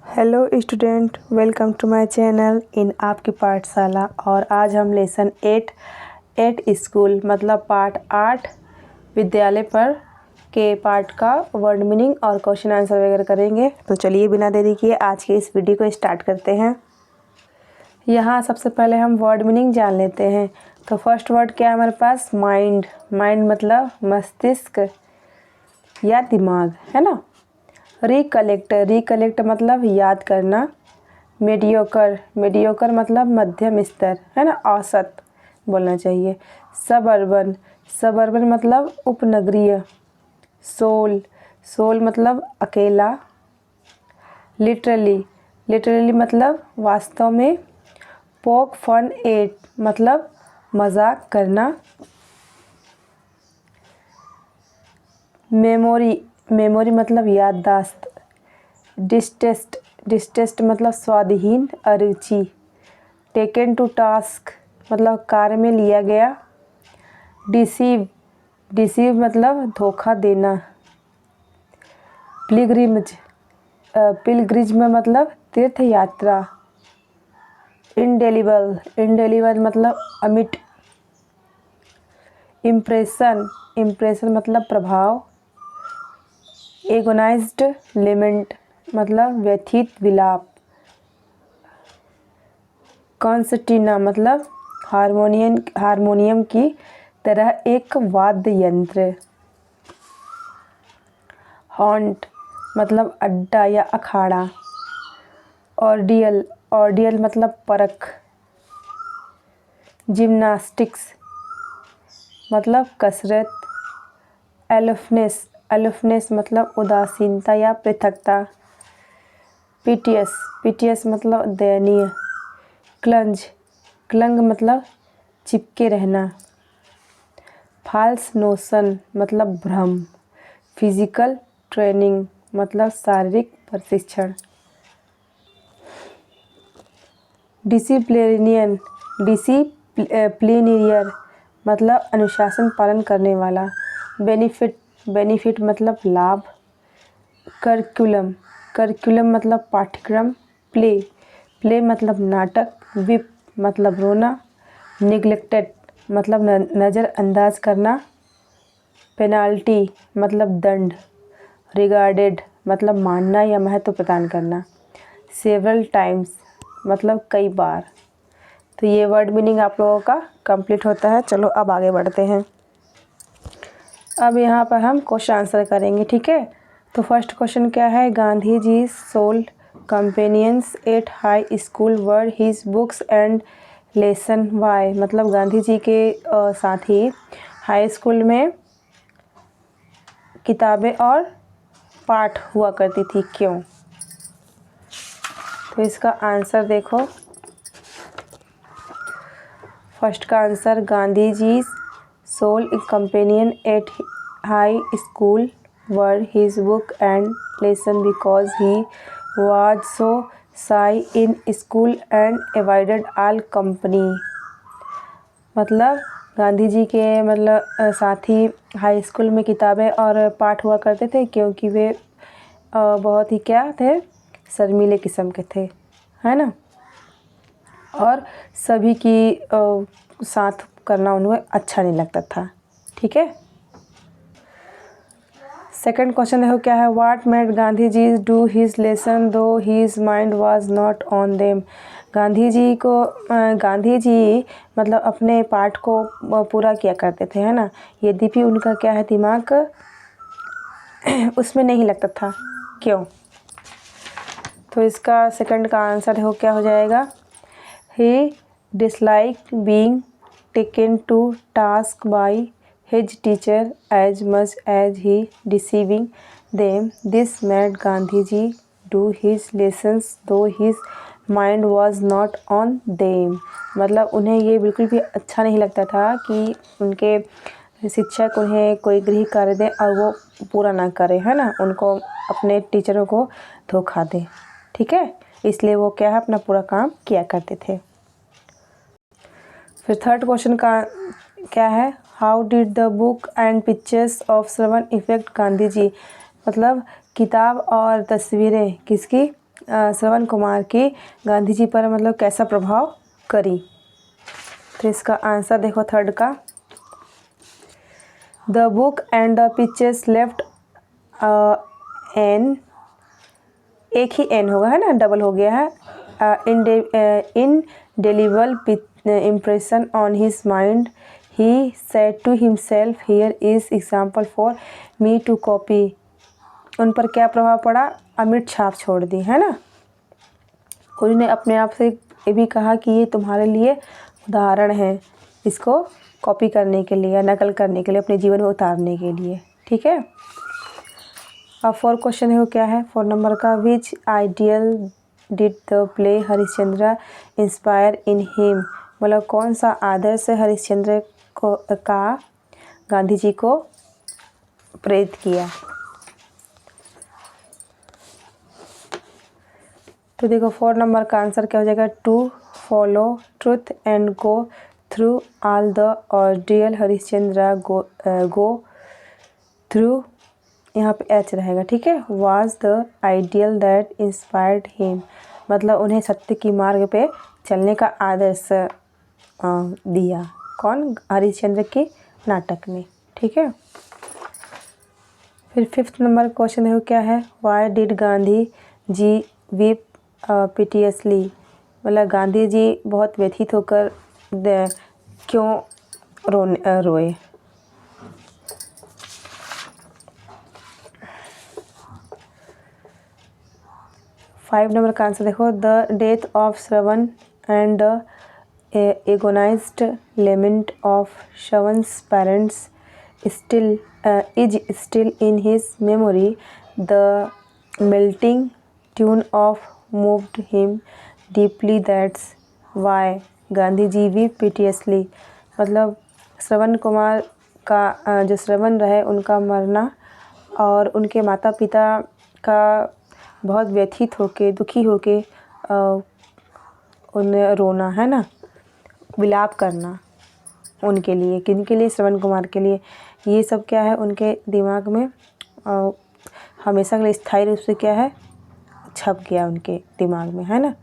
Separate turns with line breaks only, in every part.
Hello student, welcome to my channel in Aapki Pathshala. और आज हम लेसन 8 स्कूल मतलब पाठ 8 विद्यालय पर के पाठ का वर्ड मीनिंग और क्वेश्चन आंसर वगैरह करेंगे। तो चलिए बिना देरी किए आज के इस वीडियो को स्टार्ट करते हैं। यहाँ सबसे पहले हम वर्ड मीनिंग जान लेते हैं। तो फर्स्ट वर्ड क्या है हमारे पास? माइंड। माइंड मतलब मस्तिष्क या दिमाग, है ना। रिकलेक्ट। रिकलेक्ट मतलब याद करना। मीडियोकर। मीडियोकर मतलब मध्यम स्तर, है ना, औसत बोलना चाहिए। सबअर्बन। सबअर्बन मतलब उपनगरीय। सोल। सोल मतलब अकेला। लिटरली। लिटरली मतलब वास्तव में। पोक फन एट मतलब मजाक करना। मेमोरी। मेमोरी मतलब याददाश्त। डिस्टेस्ट। डिस्टेस्ट मतलब स्वादहीन, अरुचि। टेकन टू टास्क मतलब कार्य में लिया गया। डिसीव। डिसीव मतलब धोखा देना। पिलग्रिमेज। पिलग्रिज्म मतलब तीर्थ यात्रा। इंडेलिबल। इंडेलिबल मतलब अमिट। इम्प्रेशन। इम्प्रेशन मतलब प्रभाव। एगोनाइज्ड लेमेंट मतलब व्यथित विलाप। कॉन्सर्टीना मतलब हारमोनियम की तरह एक वाद्य यंत्र। हॉन्ट मतलब अड्डा या अखाड़ा। ऑर्डियल। ऑर्डियल मतलब परख। जिम्नास्टिक्स मतलब कसरत। एलोफनेस। एलोफनेस मतलब उदासीनता या पृथकता। पीटियस। पीटियस मतलब दयनीय। क्लंज। क्लंग मतलब चिपके रहना। फाल्स नोशन मतलब भ्रम। फिजिकल ट्रेनिंग मतलब शारीरिक प्रशिक्षण। डिसिप्लिनियन। डिसिप्लिनियर मतलब अनुशासन पालन करने वाला। बेनिफिट। बेनिफिट मतलब लाभ। करिकुलम। करिकुलम मतलब पाठ्यक्रम। प्ले। प्ले मतलब नाटक। विप मतलब रोना। निग्लेक्टेड मतलब नज़रअंदाज करना। पेनाल्टी मतलब दंड। रिगार्डेड मतलब मानना या महत्व प्रदान करना। सेवरल टाइम्स मतलब कई बार। तो ये वर्ड मीनिंग आप लोगों का कंप्लीट होता है। चलो अब आगे बढ़ते हैं। अब यहाँ पर हम क्वेश्चन आंसर करेंगे, ठीक है। तो फर्स्ट क्वेश्चन क्या है? Gandhi ji sole companions at high school were his books and lesson why मतलब गांधी जी के साथी हाई स्कूल में किताबें और पाठ हुआ करती थी, क्यों? तो इसका आंसर देखो। फर्स्ट का answer Gandhi ji sole companion at high school were his book and lesson because he was so shy in school and avoided all company. मतलब गांधी जी के साथी हाई स्कूल में किताबें और पाठ हुआ करते थे क्योंकि वे बहुत ही क्या थे, शर्मीले किस्म के थे, है ना। और सभी की साथ करना उन्हें अच्छा नहीं लगता था, ठीक है। सेकंड क्वेश्चन देखो क्या है? What made Gandhi ji do his lesson though his mind was not on them. Gandhi ji मतलब अपने पाठ को पूरा किया करते थे, है ना, यद्यपि उनका क्या है, दिमाग उसमें नहीं लगता था, क्यों? तो इसका सेकंड का आंसर देखो क्या हो जाएगा। He dislike being taken to task by his teacher as much as he deceiving them. This made Gandhiji do his lessons though his mind was not on them. मतलब उन्हें ये बिल्कुल भी अच्छा नहीं लगता था कि उनके शिक्षक उन्हें कोई गृह कार्य दें और वो पूरा ना करें, है ना, उनको अपने टीचरों को धोखा दें, ठीक है। इसलिए वो क्या है, अपना पूरा काम किया करते थे। फिर थर्ड क्वेश्चन का क्या है? How did the book and pictures of Shravan effect Gandhi ji. मतलब किताब और तस्वीरें किसकी श्रवण कुमार की गांधी जी पर मतलब कैसा प्रभाव करी। तो इसका आंसर देखो थर्ड का, the book and the pictures left N, एक ही एन होगा है ना, डबल हो गया है, इन डिलीबल impression on his mind. He said to himself, here is example for me to copy. उन पर क्या प्रभाव पड़ा, अमिट छाप छोड़ दी है ना। उन्होंने अपने आप से ये भी कहा कि ये तुम्हारे लिए उदाहरण है, इसको कॉपी करने के लिए या नकल करने के लिए, अपने जीवन में उतारने के लिए। ठीक है। अब 4 क्वेश्चन है वो क्या है, 4 नंबर का, which ideal did the play Harishchandra inspire in him, मतलब कौन सा आदर्श हरिश्चंद्र को का गांधी जी को प्रेरित किया। तो देखो 4 नंबर का आंसर क्या हो जाएगा, to follow truth and go through all the ordeal Harishchandra go through, यहाँ पे एच रहेगा। ठीक है। Was the ideal that inspired him, मतलब उन्हें सत्य की मार्ग पे चलने का आदर्श दिया, कौन, हरिश्चंद्र के नाटक में। ठीक है। फिर 5th नंबर क्वेश्चन है वो क्या है, why did Gandhi ji weep piteously, मतलब गांधी जी बहुत व्यथित होकर क्यों रोए। 5 नंबर का आंसर देखो, the death of Shravan and the agonised lament of Shravan's parents still is still in his memory, the melting tune of moved him deeply, that's why Gandhi ji weep piteously, मतलब श्रवण कुमार का जो श्रवण रहे उनका मरना और उनके माता पिता का बहुत व्यथित होके, दुखी होके उन्हें रोना है ना, विलाप करना उनके लिए, किनके लिए, श्रवण कुमार के लिए। ये सब क्या है उनके दिमाग में हमेशा के लिए स्थायी रूप से क्या है, छप गया उनके दिमाग में है ना।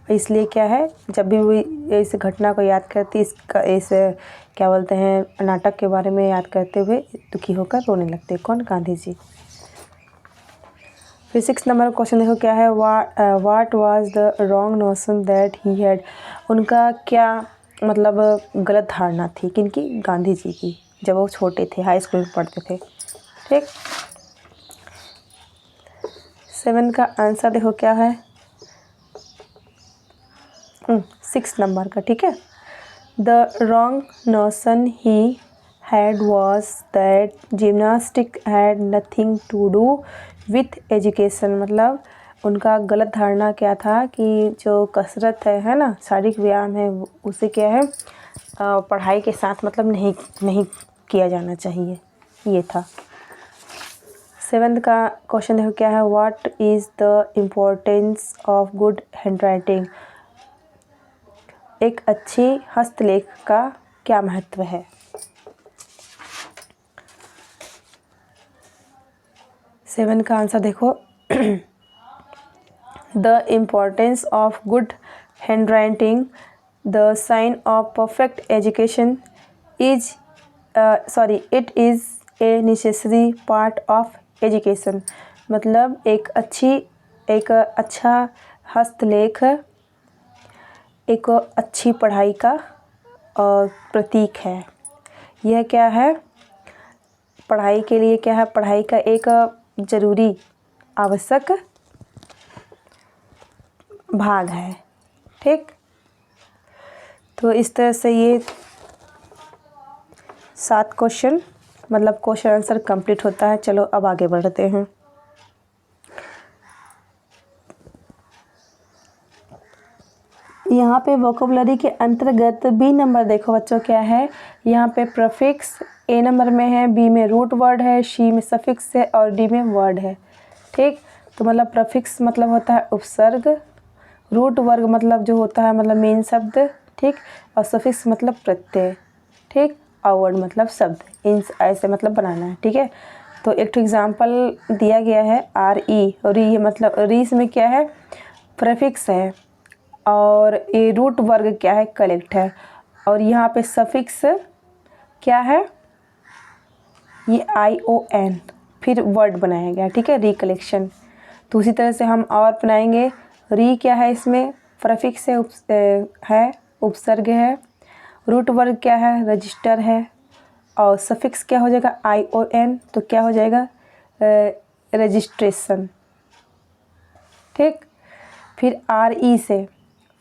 इसलिए क्या है, जब भी वो इस घटना को याद करती, इस क्या बोलते हैं नाटक के बारे में याद करते हुए दुखी होकर रोने लगते, कौन, गांधी जी। फिर 6 नंबर क्वेश्चन देखो क्या है, what was the wrong notion that he had, उनका क्या मतलब गलत धारणा थी, किनकी, गांधी जी की, जब वो छोटे थे, हाई स्कूल में पढ़ते थे। ठीक। 7 का आंसर देखो क्या है, 6 नंबर का। ठीक है। The wrong notion he had was that gymnastic had nothing to do with education, मतलब उनका गलत धारणा क्या था कि जो कसरत है ना, शारीरिक व्यायाम है, उसे क्या है पढ़ाई के साथ मतलब नहीं किया जाना चाहिए, ये था। 7th का क्वेश्चन देखो क्या है, what is the importance of good handwriting, एक अच्छी हस्तलेख का क्या महत्व है। 7 का आंसर देखो, the importance of good handwriting, the sign of perfect education is it is a necessary part of education, मतलब एक अच्छा हस्तलेख एक अच्छी पढ़ाई का प्रतीक है। यह क्या है, पढ़ाई के लिए क्या है, पढ़ाई का एक ज़रूरी आवश्यक भाग है। ठीक। तो इस तरह से ये 7 क्वेश्चन मतलब क्वेश्चन आंसर कंप्लीट होता है। चलो अब आगे बढ़ते हैं। यहाँ पे वोकेबलरी के अंतर्गत बी नंबर देखो बच्चों क्या है, यहाँ पे प्रीफिक्स ए नंबर में है, बी में रूट वर्ड है, सी में सफिक्स है और डी में वर्ड है। ठीक। तो मतलब प्रीफिक्स मतलब होता है उपसर्ग, रूट वर्ग मतलब जो होता है मतलब मेन शब्द। ठीक। और सफिक्स मतलब प्रत्यय। ठीक। और वर्ड मतलब शब्द, इन ऐसे मतलब बनाना है। ठीक है। तो एक एग्जांपल दिया गया है री, री मतलब री इसमें क्या है, प्रेफिक्स है, और ये रूट वर्ग क्या है, कलेक्ट है, और यहाँ पे सफिक्स क्या है, ये ION, फिर वर्ड बनाया गया, ठीक है, रिकलेक्शन। तो उसी तरह से हम और बनाएंगे। री क्या है, इसमें प्रेफिक्स है, उपसर्ग है, रूट वर्ग क्या है, रजिस्टर है, और सफिक्स क्या हो जाएगा, ION, तो क्या हो जाएगा, रजिस्ट्रेशन, ठीक। फिर RE से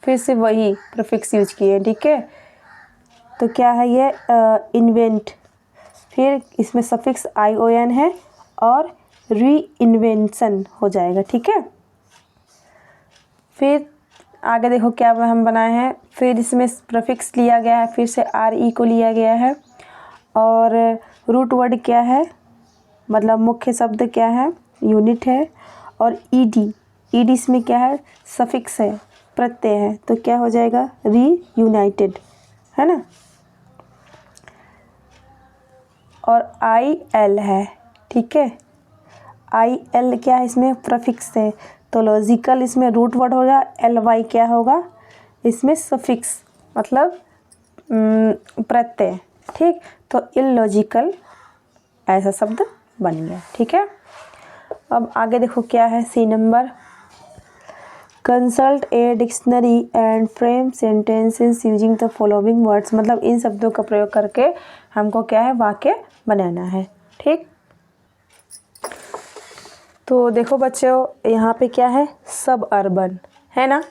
फिर से वही प्रीफिक्स यूज किए, ठीक है। तो क्या है ये, इन्वेंट, फिर इसमें सफिक्स ION है और री इन्वेंशन हो जाएगा, ठीक है। फिर आगे देखो क्या हम बनाए हैं, फिर इसमें प्रीफिक्स लिया गया है, फिर से RE को लिया गया है, और रूट वर्ड क्या है, मतलब मुख्य शब्द क्या है, यूनिट है, और ED इसमें क्या है, सफिक्स है, प्रत्यय है, तो क्या हो जाएगा, री यूनाइटेड, है ना। और IL है, ठीक है, IL क्या है, इसमें प्रीफिक्स है, तो लॉजिकल इसमें रूट वर्ड होगा, LY क्या होगा, इसमें सफिक्स मतलब प्रत्यय, ठीक। तो इलॉजिकल ऐसा शब्द बन गया, ठीक है। अब आगे देखो क्या है, C number, consult a dictionary and frame sentences using the following words, मतलब इन शब्दों का प्रयोग करके हमको क्या है, वाक्य बनाना है, ठीक। तो देखो बच्चों, यहाँ पे क्या है, सब अर्बन है ना,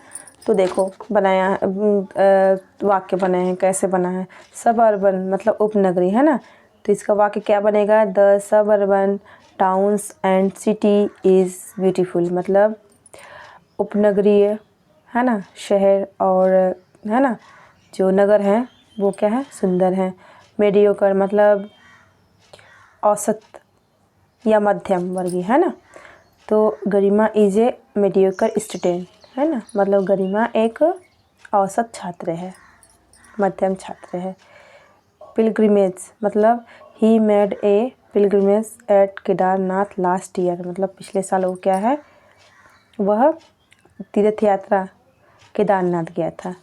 तो देखो बनाया वाक्य बनाए हैं, कैसे बना है, सब अर्बन मतलब उपनगरी, है ना। तो इसका वाक्य क्या बनेगा, the sub urban towns and city is beautiful, मतलब उपनगरीय, है ना, शहर और, है ना, जो नगर हैं वो क्या है, सुंदर हैं। मीडियोकर मतलब औसत या मध्यम वर्गीय, है ना। तो गरिमा इज ए मीडियोकर स्टूडेंट, है ना, मतलब गरिमा एक औसत छात्र है, मध्यम छात्र है। पिलग्रिमेज मतलब he made a pilgrimage at Kedarnath last year, मतलब पिछले साल वो क्या है, वह तीर्थ यात्रा केदारनाथ गया था।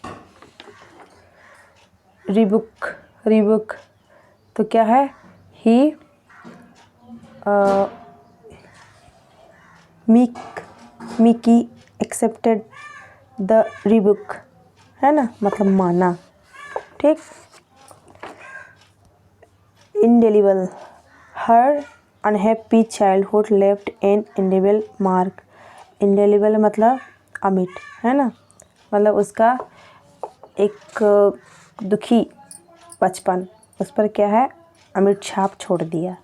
रीबुक तो क्या है, ही मिकी एक्सेप्टेड द रीबुक, है ना, मतलब माना, ठीक। इंडेलिबल, हर unhappy childhood left N indelible mark, indelible मतलब अमिट, है ना, मतलब उसका एक दुखी बचपन, उस पर क्या है, अमिट छाप छोड़ दिया।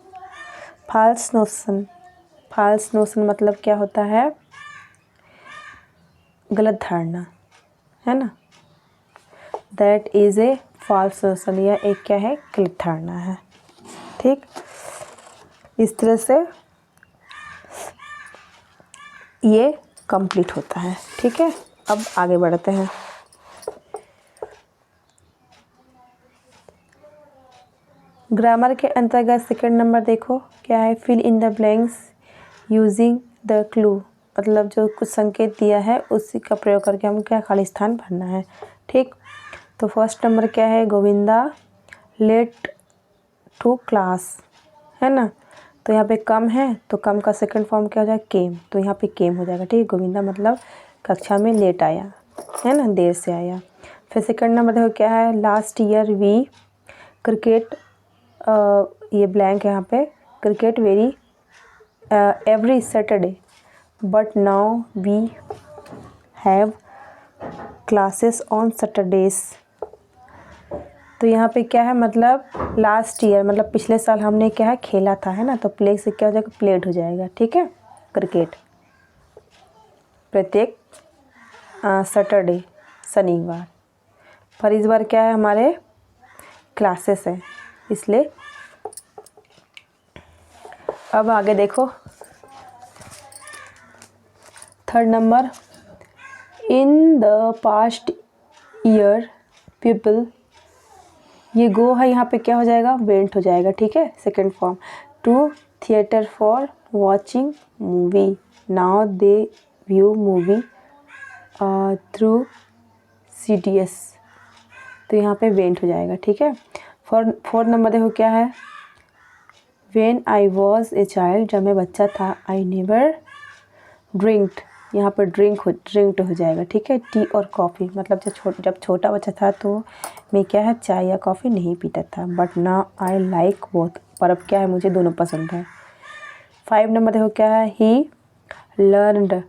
फाल्स नोशन मतलब क्या होता है, गलत धारणा, है ना, that is a false notion, यह एक क्या है, गलत धारणा है, ठीक। इस तरह से ये कंप्लीट होता है, ठीक है। अब आगे बढ़ते हैं। ग्रामर के अंतर्गत सेकंड नंबर देखो क्या है, fill in the blanks using the clue, मतलब जो कुछ संकेत दिया है उसी का प्रयोग करके हम क्या खाली स्थान भरना है, ठीक। तो फर्स्ट नंबर क्या है, गोविंदा लेट टू क्लास, है ना, तो यहाँ पे कम है, तो कम का सेकंड फॉर्म क्या हो जाएगा, केम, तो यहाँ पे केम हो जाएगा, ठीक। गोविंदा मतलब कक्षा में लेट आया, है ना, देर से आया। फिर सेकंड नंबर देखो क्या है, लास्ट ईयर वी क्रिकेट, ये ब्लैंक यहाँ पे, cricket very every Saturday but now we have classes on Saturdays, तो यहाँ पे क्या है, मतलब लास्ट ईयर मतलब पिछले साल हमने क्या है, खेला था, है ना, तो प्ले से क्या हो जाएगा, प्लेड हो जाएगा, ठीक है। क्रिकेट प्रत्येक सैटरडे शनिवार, पर इस बार क्या है, हमारे क्लासेस है, इसलिए। अब आगे देखो third number, in the past year people, ये गो है, यहाँ पे क्या हो जाएगा, वेंट हो जाएगा, ठीक है, second form, to theatre for watching movie, now they view movie through CDS। तो यहाँ पे वेंट हो जाएगा, ठीक है। फोर नंबर देखो क्या है, when I was a child, जब मैं बच्चा था, आई नेवर ड्रिंक्ड, यहाँ पर ड्रिंक्ड हो जाएगा, ठीक है। टी और कॉफ़ी, मतलब जब छोटा बच्चा था तो मैं क्या है, चाय या कॉफ़ी नहीं पीता था, but now I like both, पर अब क्या है, मुझे दोनों पसंद है। 5 नंबर देखो क्या है, ही लर्नड,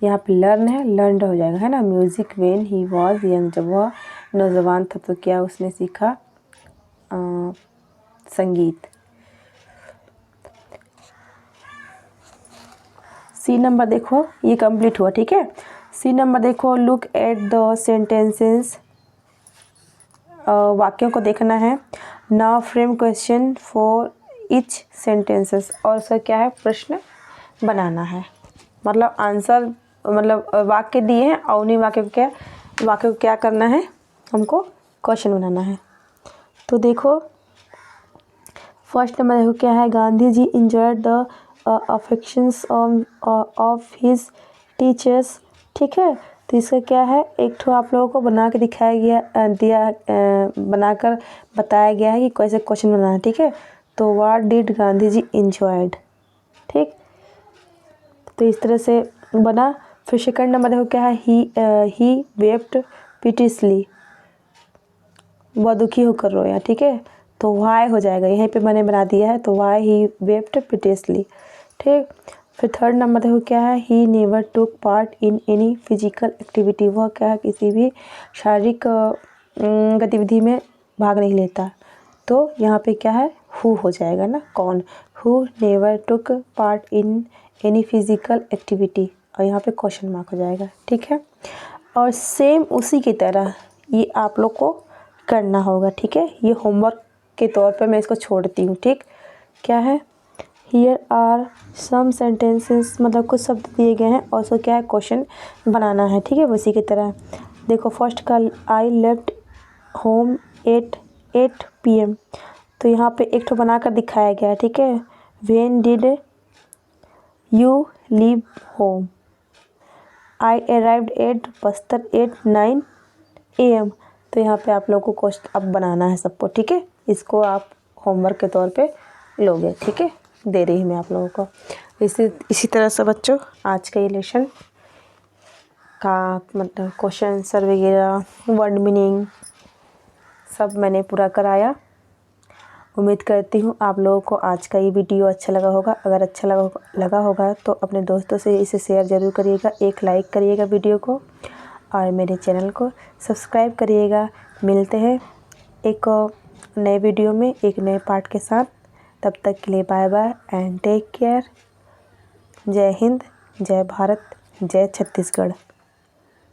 यहाँ पे लर्न है, लर्नड हो जाएगा, है ना। Music when he was young, जब वह नौजवान था तो क्या उसने सीखा, संगीत। सी नंबर देखो, ये कंप्लीट हुआ, ठीक है। सी नंबर देखो, लुक एट द सेंटेंसेस, वाक्यों को देखना है। Now frame question for each sentences, और उसका क्या है, प्रश्न बनाना है, मतलब आंसर, मतलब वाक्य दिए हैं और उन्हीं वाक्य को क्या करना है, हमको क्वेश्चन बनाना है। तो देखो फर्स्ट नंबर देखो क्या है, Gandhi ji enjoyed the affections of his teachers, ठीक है। तो इसका क्या है, एक ठो आप लोगों को बना के दिखाया गया बनाकर बताया गया है कि कैसे क्वेश्चन बनाना है, ठीक है। तो what did Gandhi ji enjoyed, ठीक। तो इस तरह से बना। फिर सेकंड नंबर देखो क्या है, ही वेप्ट पिटियसली, वह दुखी होकर रोया, ठीक है। तो वाई हो जाएगा, यहीं पे मैंने बना दिया है, तो वाई ही वेप्ट पिटियसली, ठीक। फिर थर्ड नंबर देखो क्या है, he never took part in any physical activity, वह क्या है, किसी भी शारीरिक गतिविधि में भाग नहीं लेता। तो यहाँ पे क्या है, हु हो जाएगा ना, कौन, who never took part in any physical activity, और यहाँ पे क्वेश्चन मार्क हो जाएगा, ठीक है। और सेम उसी की तरह ये आप लोग को करना होगा, ठीक है। ये होमवर्क के तौर पर मैं इसको छोड़ती हूँ, ठीक। क्या है, हियर आर सम सेंटेंसेस, मतलब कुछ शब्द दिए गए हैं और उसको क्या है, क्वेश्चन बनाना है, ठीक है। उसी की तरह देखो, फर्स्ट का I left home at 8 PM, तो यहाँ पे एक तो बनाकर दिखाया गया है, ठीक है। When did you leave home, I arrived at Bastar at 9 AM। तो यहाँ पे आप लोगों को क्वेश्चन अब बनाना है सबको, ठीक है। इसको आप होमवर्क के तौर पे लोगे, ठीक है, दे रही हूँ मैं आप लोगों को। इसी तरह से बच्चों आज का ये लेसन का मतलब क्वेश्चन आंसर वगैरह, वर्ड मीनिंग सब मैंने पूरा कराया। उम्मीद करती हूँ आप लोगों को आज का ये वीडियो अच्छा लगा होगा। अगर अच्छा लगा होगा तो अपने दोस्तों से इसे शेयर ज़रूर करिएगा, एक लाइक करिएगा वीडियो को, और मेरे चैनल को सब्सक्राइब करिएगा। मिलते हैं एक नए वीडियो में एक नए पार्ट के साथ। तब तक के लिए bye bye and take care. जय हिंद, जय भारत, जय छत्तीसगढ़।